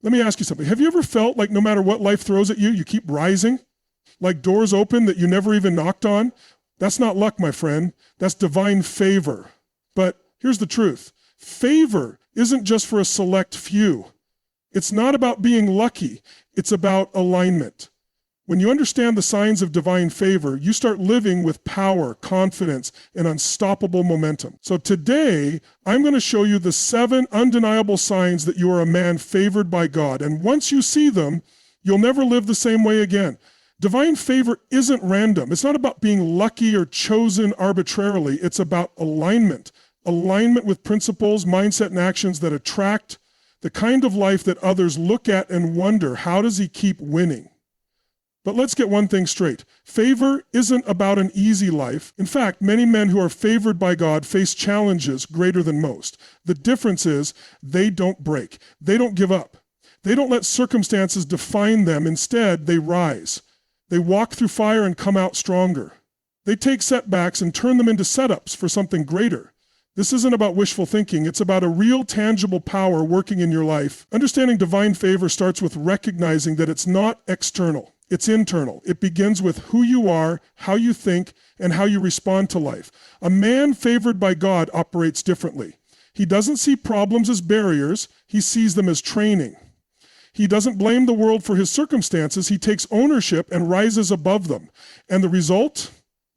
Let me ask you something. Have you ever felt like no matter what life throws at you, you keep rising? Like doors open that you never even knocked on? That's not luck, my friend. That's divine favor. But here's the truth. Favor isn't just for a select few. It's not about being lucky. It's about alignment. When you understand the signs of divine favor, you start living with power, confidence, and unstoppable momentum. So today, I'm going to show you the 7 undeniable signs that you are a man favored by God. And once you see them, you'll never live the same way again. Divine favor isn't random. It's not about being lucky or chosen arbitrarily. It's about alignment. Alignment with principles, mindset, and actions that attract the kind of life that others look at and wonder, how does he keep winning? But let's get one thing straight. Favor isn't about an easy life. In fact, many men who are favored by God face challenges greater than most. The difference is they don't break. They don't give up. They don't let circumstances define them. Instead, they rise. They walk through fire and come out stronger. They take setbacks and turn them into setups for something greater. This isn't about wishful thinking. It's about a real, tangible power working in your life. Understanding divine favor starts with recognizing that it's not external. It's internal. It begins with who you are, how you think, and how you respond to life. A man favored by God operates differently. He doesn't see problems as barriers. He sees them as training. He doesn't blame the world for his circumstances. He takes ownership and rises above them. And the result?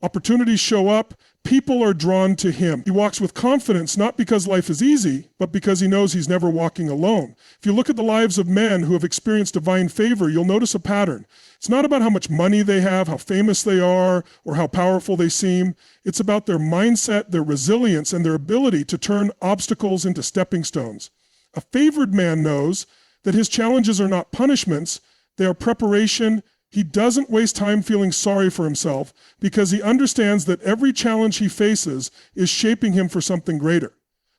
Opportunities show up. People are drawn to him. He walks with confidence, not because life is easy, but because he knows he's never walking alone. If you look at the lives of men who have experienced divine favor, you'll notice a pattern. It's not about how much money they have, how famous they are, or how powerful they seem. It's about their mindset, their resilience, and their ability to turn obstacles into stepping stones. A favored man knows that his challenges are not punishments, they are preparation. He doesn't waste time feeling sorry for himself because he understands that every challenge he faces is shaping him for something greater.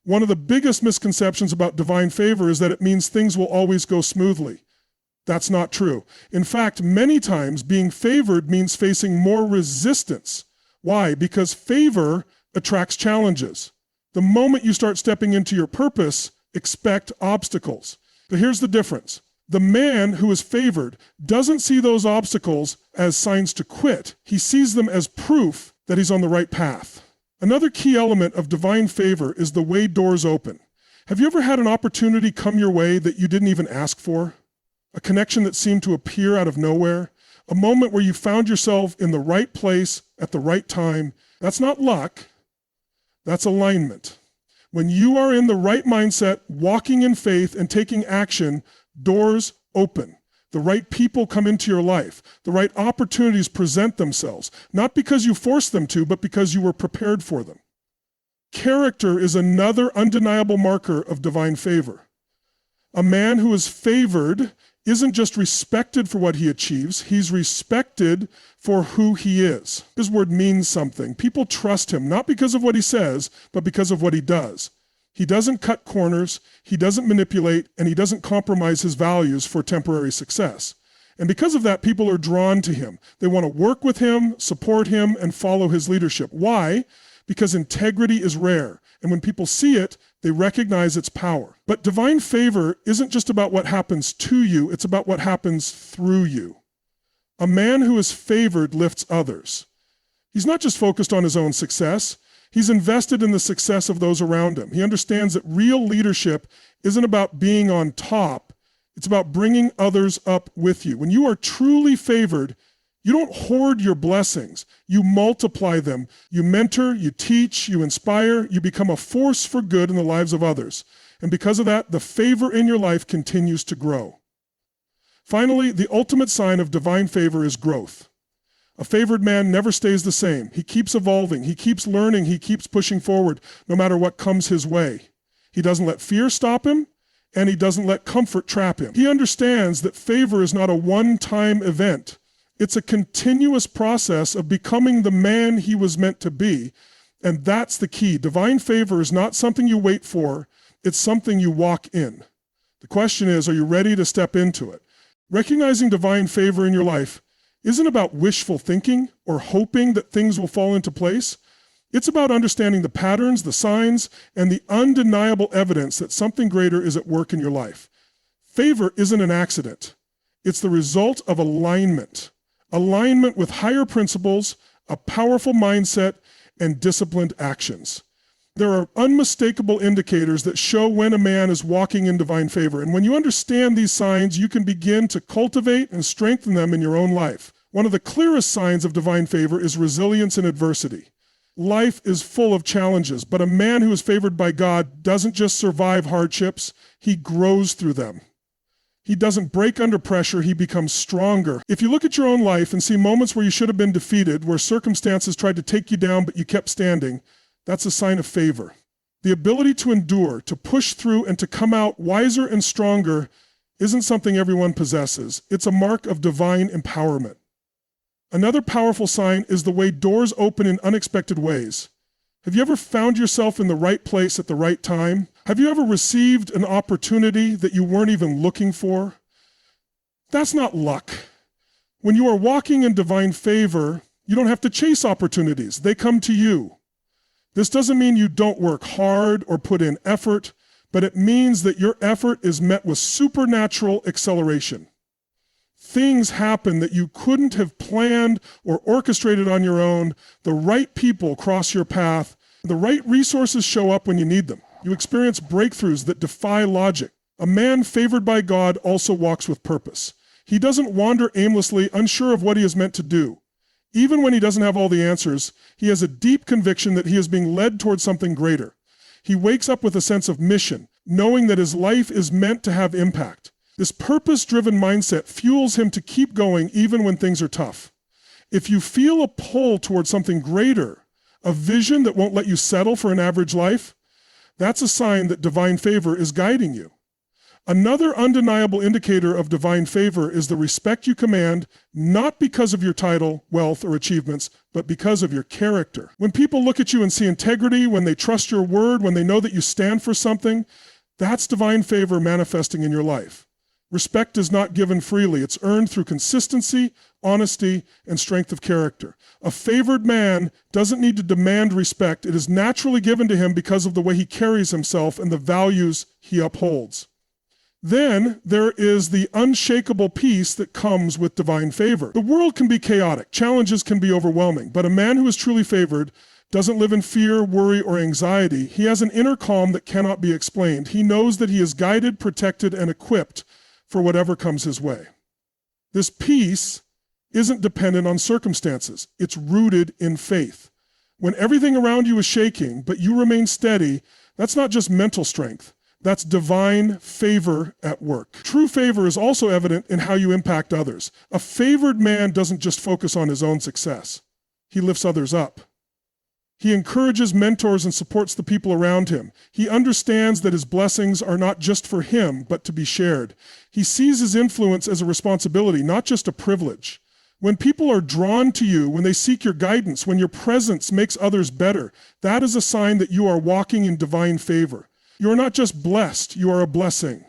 One of the biggest misconceptions about divine favor is that it means things will always go smoothly. That's not true. In fact, many times being favored means facing more resistance. Why? Because favor attracts challenges. The moment you start stepping into your purpose, expect obstacles. But here's the difference. The man who is favored doesn't see those obstacles as signs to quit. He sees them as proof that he's on the right path. Another key element of divine favor is the way doors open. Have you ever had an opportunity come your way that you didn't even ask for? A connection that seemed to appear out of nowhere? A moment where you found yourself in the right place at the right time? That's not luck. That's alignment. When you are in the right mindset, walking in faith and taking action, doors open. The right people come into your life. The right opportunities present themselves, not because you forced them to, but because you were prepared for them. Character is another undeniable marker of divine favor. A man who is favored isn't just respected for what he achieves, he's respected for who he is. His word means something. People trust him, not because of what he says, but because of what he does. He doesn't cut corners, he doesn't manipulate, and he doesn't compromise his values for temporary success. And because of that, people are drawn to him. They want to work with him, support him, and follow his leadership. Why? Because integrity is rare. And when people see it, they recognize its power. But divine favor isn't just about what happens to you, it's about what happens through you. A man who is favored lifts others. He's not just focused on his own success, he's invested in the success of those around him. He understands that real leadership isn't about being on top, it's about bringing others up with you. When you are truly favored, you don't hoard your blessings, you multiply them. You mentor, you teach, you inspire, you become a force for good in the lives of others. And because of that, the favor in your life continues to grow. Finally, the ultimate sign of divine favor is growth. A favored man never stays the same. He keeps evolving, he keeps learning, he keeps pushing forward no matter what comes his way. He doesn't let fear stop him, and he doesn't let comfort trap him. He understands that favor is not a one-time event. It's a continuous process of becoming the man he was meant to be, and that's the key. Divine favor is not something you wait for, it's something you walk in. The question is, are you ready to step into it? Recognizing divine favor in your life isn't about wishful thinking or hoping that things will fall into place. It's about understanding the patterns, the signs, and the undeniable evidence that something greater is at work in your life. Favor isn't an accident. It's the result of alignment. Alignment with higher principles, a powerful mindset, and disciplined actions. There are unmistakable indicators that show when a man is walking in divine favor. And when you understand these signs, you can begin to cultivate and strengthen them in your own life. One of the clearest signs of divine favor is resilience in adversity. Life is full of challenges, but a man who is favored by God doesn't just survive hardships, he grows through them. He doesn't break under pressure, he becomes stronger. If you look at your own life and see moments where you should have been defeated, where circumstances tried to take you down but you kept standing, that's a sign of favor. The ability to endure, to push through, and to come out wiser and stronger isn't something everyone possesses. It's a mark of divine empowerment. Another powerful sign is the way doors open in unexpected ways. Have you ever found yourself in the right place at the right time? Have you ever received an opportunity that you weren't even looking for? That's not luck. When you are walking in divine favor, you don't have to chase opportunities. They come to you. This doesn't mean you don't work hard or put in effort, but it means that your effort is met with supernatural acceleration. Things happen that you couldn't have planned or orchestrated on your own. The right people cross your path. The right resources show up when you need them. You experience breakthroughs that defy logic. A man favored by God also walks with purpose. He doesn't wander aimlessly, unsure of what he is meant to do. Even when he doesn't have all the answers, he has a deep conviction that he is being led towards something greater. He wakes up with a sense of mission, knowing that his life is meant to have impact. This purpose-driven mindset fuels him to keep going even when things are tough. If you feel a pull towards something greater, a vision that won't let you settle for an average life, that's a sign that divine favor is guiding you. Another undeniable indicator of divine favor is the respect you command, not because of your title, wealth, or achievements, but because of your character. When people look at you and see integrity, when they trust your word, when they know that you stand for something, that's divine favor manifesting in your life. Respect is not given freely. It's earned through consistency, honesty, and strength of character. A favored man doesn't need to demand respect. It is naturally given to him because of the way he carries himself and the values he upholds. Then there is the unshakable peace that comes with divine favor. The world can be chaotic, challenges can be overwhelming, but a man who is truly favored doesn't live in fear, worry, or anxiety. He has an inner calm that cannot be explained. He knows that he is guided, protected, and equipped for whatever comes his way. This peace isn't dependent on circumstances. It's rooted in faith. When everything around you is shaking, but you remain steady, that's not just mental strength. That's divine favor at work. True favor is also evident in how you impact others. A favored man doesn't just focus on his own success. He lifts others up. He encourages, mentors, and supports the people around him. He understands that his blessings are not just for him, but to be shared. He sees his influence as a responsibility, not just a privilege. When people are drawn to you, when they seek your guidance, when your presence makes others better, that is a sign that you are walking in divine favor. You are not just blessed, you are a blessing.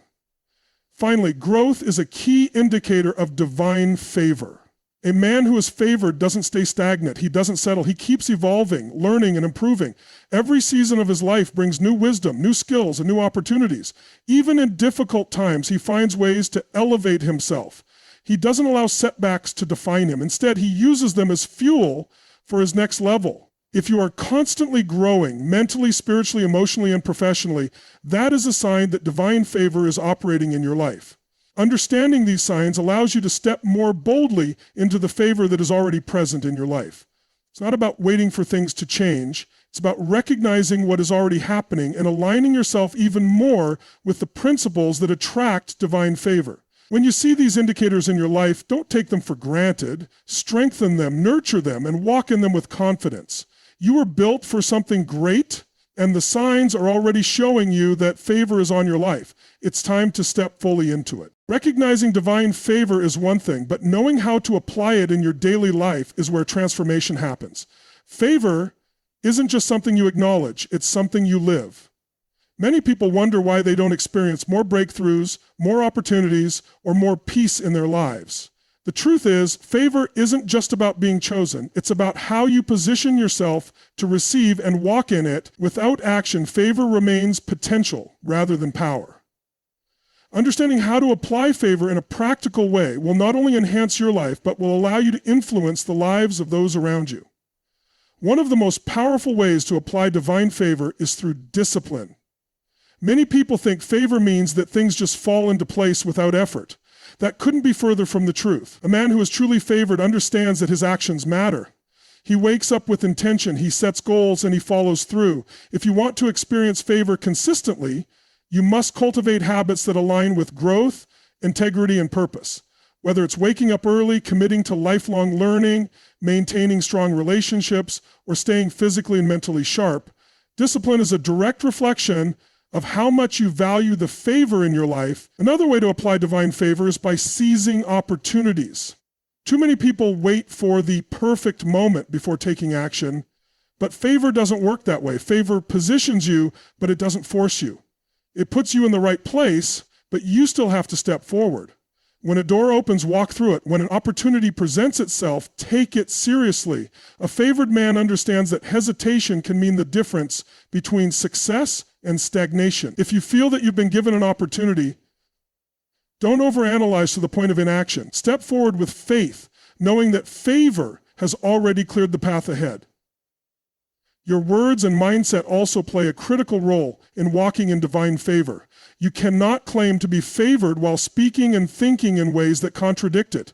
Finally, growth is a key indicator of divine favor. A man who is favored doesn't stay stagnant. He doesn't settle. He keeps evolving, learning, and improving. Every season of his life brings new wisdom, new skills, and new opportunities. Even in difficult times, he finds ways to elevate himself. He doesn't allow setbacks to define him. Instead, he uses them as fuel for his next level. If you are constantly growing, mentally, spiritually, emotionally, and professionally, that is a sign that divine favor is operating in your life. Understanding these signs allows you to step more boldly into the favor that is already present in your life. It's not about waiting for things to change. It's about recognizing what is already happening and aligning yourself even more with the principles that attract divine favor. When you see these indicators in your life, don't take them for granted. Strengthen them, nurture them, and walk in them with confidence. You were built for something great, and the signs are already showing you that favor is on your life. It's time to step fully into it. Recognizing divine favor is one thing, but knowing how to apply it in your daily life is where transformation happens. Favor isn't just something you acknowledge, it's something you live. Many people wonder why they don't experience more breakthroughs, more opportunities, or more peace in their lives. The truth is, favor isn't just about being chosen. It's about how you position yourself to receive and walk in it. Without action, favor remains potential rather than power. Understanding how to apply favor in a practical way will not only enhance your life, but will allow you to influence the lives of those around you. One of the most powerful ways to apply divine favor is through discipline. Many people think favor means that things just fall into place without effort. That couldn't be further from the truth. A man who is truly favored understands that his actions matter. He wakes up with intention, he sets goals, and he follows through. If you want to experience favor consistently, you must cultivate habits that align with growth, integrity, and purpose. Whether it's waking up early, committing to lifelong learning, maintaining strong relationships, or staying physically and mentally sharp, discipline is a direct reflection of how much you value the favor in your life. Another way to apply divine favor is by seizing opportunities. Too many people wait for the perfect moment before taking action, but favor doesn't work that way. Favor positions you, but it doesn't force you. It puts you in the right place, but you still have to step forward. When a door opens, walk through it. When an opportunity presents itself, take it seriously. A favored man understands that hesitation can mean the difference between success and stagnation. If you feel that you've been given an opportunity, don't overanalyze to the point of inaction. Step forward with faith, knowing that favor has already cleared the path ahead. Your words and mindset also play a critical role in walking in divine favor. You cannot claim to be favored while speaking and thinking in ways that contradict it.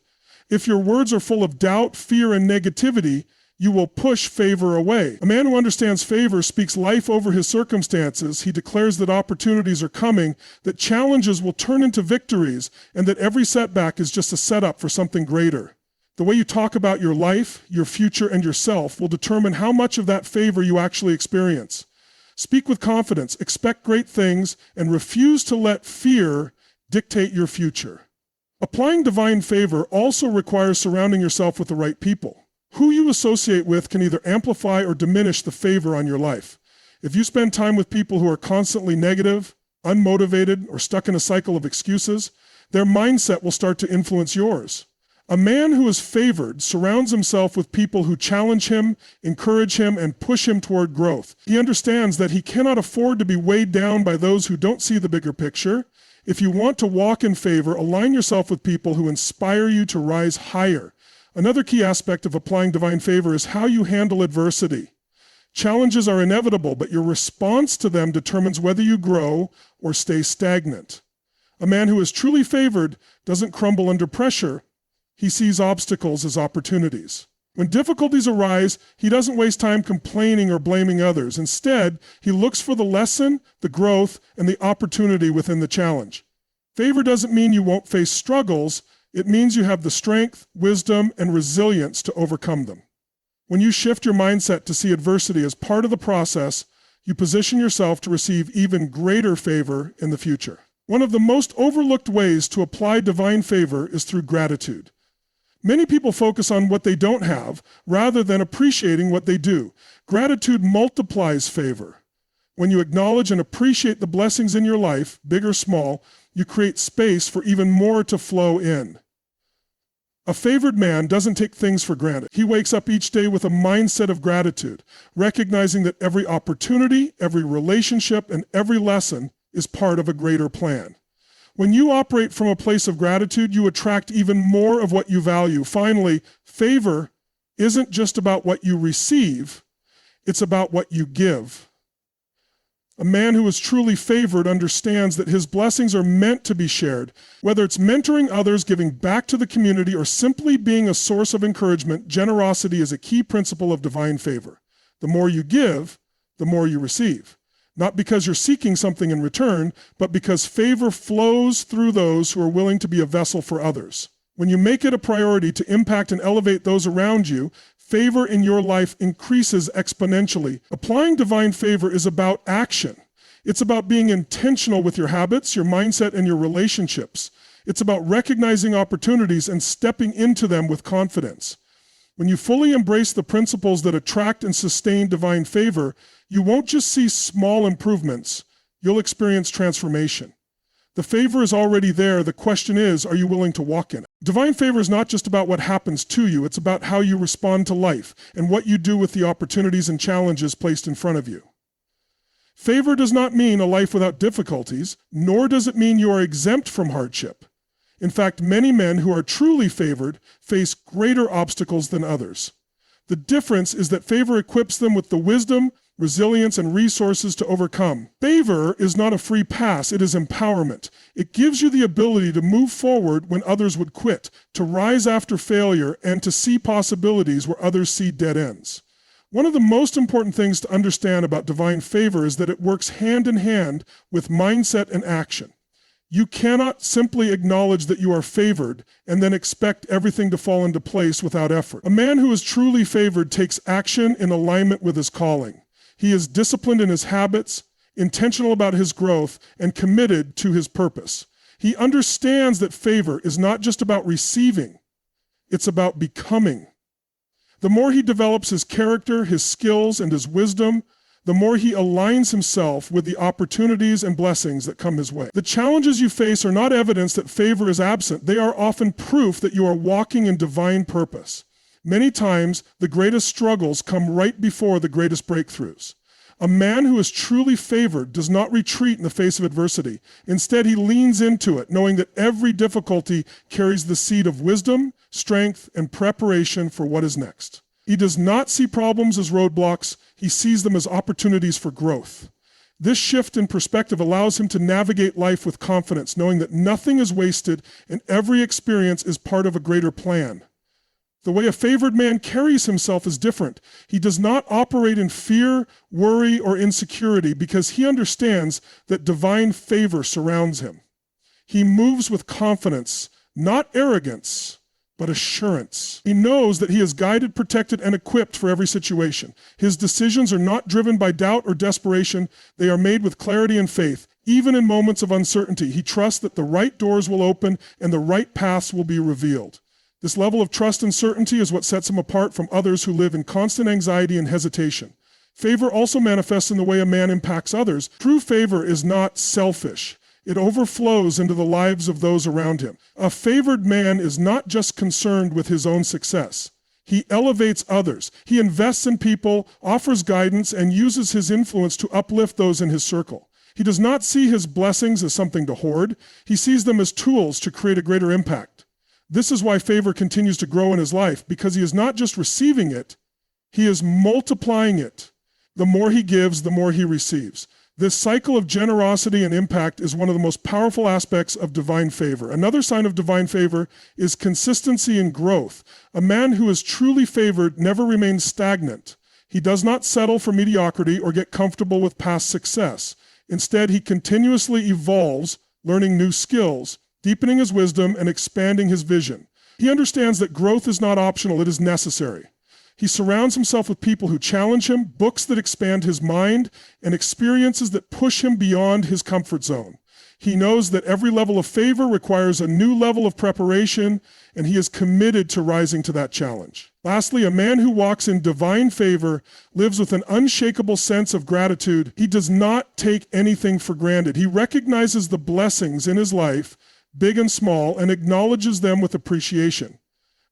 If your words are full of doubt, fear, and negativity, you will push favor away. A man who understands favor speaks life over his circumstances. He declares that opportunities are coming, that challenges will turn into victories, and that every setback is just a setup for something greater. The way you talk about your life, your future, and yourself will determine how much of that favor you actually experience. Speak with confidence, expect great things, and refuse to let fear dictate your future. Applying divine favor also requires surrounding yourself with the right people. Who you associate with can either amplify or diminish the favor on your life. If you spend time with people who are constantly negative, unmotivated, or stuck in a cycle of excuses, their mindset will start to influence yours. A man who is favored surrounds himself with people who challenge him, encourage him, and push him toward growth. He understands that he cannot afford to be weighed down by those who don't see the bigger picture. If you want to walk in favor, align yourself with people who inspire you to rise higher. Another key aspect of applying divine favor is how you handle adversity. Challenges are inevitable, but your response to them determines whether you grow or stay stagnant. A man who is truly favored doesn't crumble under pressure. He sees obstacles as opportunities. When difficulties arise, he doesn't waste time complaining or blaming others. Instead, he looks for the lesson, the growth, and the opportunity within the challenge. Favor doesn't mean you won't face struggles. It means you have the strength, wisdom, and resilience to overcome them. When you shift your mindset to see adversity as part of the process, you position yourself to receive even greater favor in the future. One of the most overlooked ways to apply divine favor is through gratitude. Many people focus on what they don't have rather than appreciating what they do. Gratitude multiplies favor. When you acknowledge and appreciate the blessings in your life, big or small, you create space for even more to flow in. A favored man doesn't take things for granted. He wakes up each day with a mindset of gratitude, recognizing that every opportunity, every relationship, and every lesson is part of a greater plan. When you operate from a place of gratitude, you attract even more of what you value. Finally, favor isn't just about what you receive, it's about what you give. A man who is truly favored understands that his blessings are meant to be shared. Whether it's mentoring others, giving back to the community, or simply being a source of encouragement, generosity is a key principle of divine favor. The more you give, the more you receive. Not because you're seeking something in return, but because favor flows through those who are willing to be a vessel for others. When you make it a priority to impact and elevate those around you, favor in your life increases exponentially. Applying divine favor is about action. It's about being intentional with your habits, your mindset, and your relationships. It's about recognizing opportunities and stepping into them with confidence. When you fully embrace the principles that attract and sustain divine favor, you won't just see small improvements, you'll experience transformation. The favor is already there. The question is, are you willing to walk in it? Divine favor is not just about what happens to you, it's about how you respond to life and what you do with the opportunities and challenges placed in front of you. Favor does not mean a life without difficulties, nor does it mean you are exempt from hardship. In fact, many men who are truly favored face greater obstacles than others. The difference is that favor equips them with the wisdom, resilience, and resources to overcome. Favor is not a free pass, it is empowerment. It gives you the ability to move forward when others would quit, to rise after failure, and to see possibilities where others see dead ends. One of the most important things to understand about divine favor is that it works hand in hand with mindset and action. You cannot simply acknowledge that you are favored and then expect everything to fall into place without effort. A man who is truly favored takes action in alignment with his calling. He is disciplined in his habits, intentional about his growth, and committed to his purpose. He understands that favor is not just about receiving, it's about becoming. The more he develops his character, his skills, and his wisdom, the more he aligns himself with the opportunities and blessings that come his way. The challenges you face are not evidence that favor is absent. They are often proof that you are walking in divine purpose. Many times, the greatest struggles come right before the greatest breakthroughs. A man who is truly favored does not retreat in the face of adversity. Instead, he leans into it, knowing that every difficulty carries the seed of wisdom, strength, and preparation for what is next. He does not see problems as roadblocks, he sees them as opportunities for growth. This shift in perspective allows him to navigate life with confidence, knowing that nothing is wasted and every experience is part of a greater plan. The way a favored man carries himself is different. He does not operate in fear, worry, or insecurity because he understands that divine favor surrounds him. He moves with confidence, not arrogance, but assurance. He knows that he is guided, protected, and equipped for every situation. His decisions are not driven by doubt or desperation. They are made with clarity and faith. Even in moments of uncertainty, he trusts that the right doors will open and the right paths will be revealed. This level of trust and certainty is what sets him apart from others who live in constant anxiety and hesitation. Favor also manifests in the way a man impacts others. True favor is not selfish. It overflows into the lives of those around him. A favored man is not just concerned with his own success. He elevates others. He invests in people, offers guidance, and uses his influence to uplift those in his circle. He does not see his blessings as something to hoard. He sees them as tools to create a greater impact. This is why favor continues to grow in his life, because he is not just receiving it, he is multiplying it. The more he gives, the more he receives. This cycle of generosity and impact is one of the most powerful aspects of divine favor. Another sign of divine favor is consistency and growth. A man who is truly favored never remains stagnant. He does not settle for mediocrity or get comfortable with past success. Instead, he continuously evolves, learning new skills, deepening his wisdom, and expanding his vision. He understands that growth is not optional, it is necessary. He surrounds himself with people who challenge him, books that expand his mind, and experiences that push him beyond his comfort zone. He knows that every level of favor requires a new level of preparation, and he is committed to rising to that challenge. Lastly, a man who walks in divine favor lives with an unshakable sense of gratitude. He does not take anything for granted. He recognizes the blessings in his life, big and small, and acknowledges them with appreciation.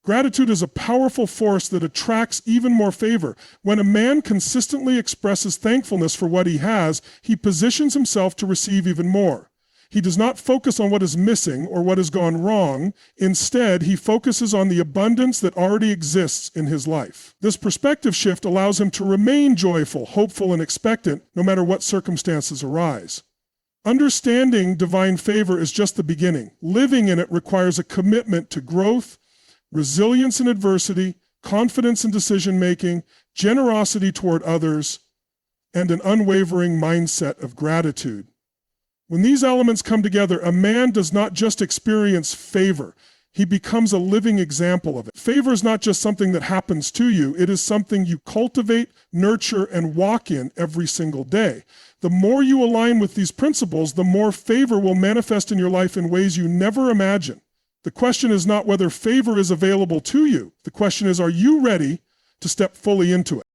Gratitude is a powerful force that attracts even more favor. When a man consistently expresses thankfulness for what he has, he positions himself to receive even more. He does not focus on what is missing or what has gone wrong. Instead, he focuses on the abundance that already exists in his life. This perspective shift allows him to remain joyful, hopeful, and expectant no matter what circumstances arise. Understanding divine favor is just the beginning. Living in it requires a commitment to growth, resilience in adversity, confidence in decision-making, generosity toward others, and an unwavering mindset of gratitude. When these elements come together, a man does not just experience favor, he becomes a living example of it. Favor is not just something that happens to you, it is something you cultivate, nurture, and walk in every single day. The more you align with these principles, the more favor will manifest in your life in ways you never imagined. The question is not whether favor is available to you. The question is, are you ready to step fully into it?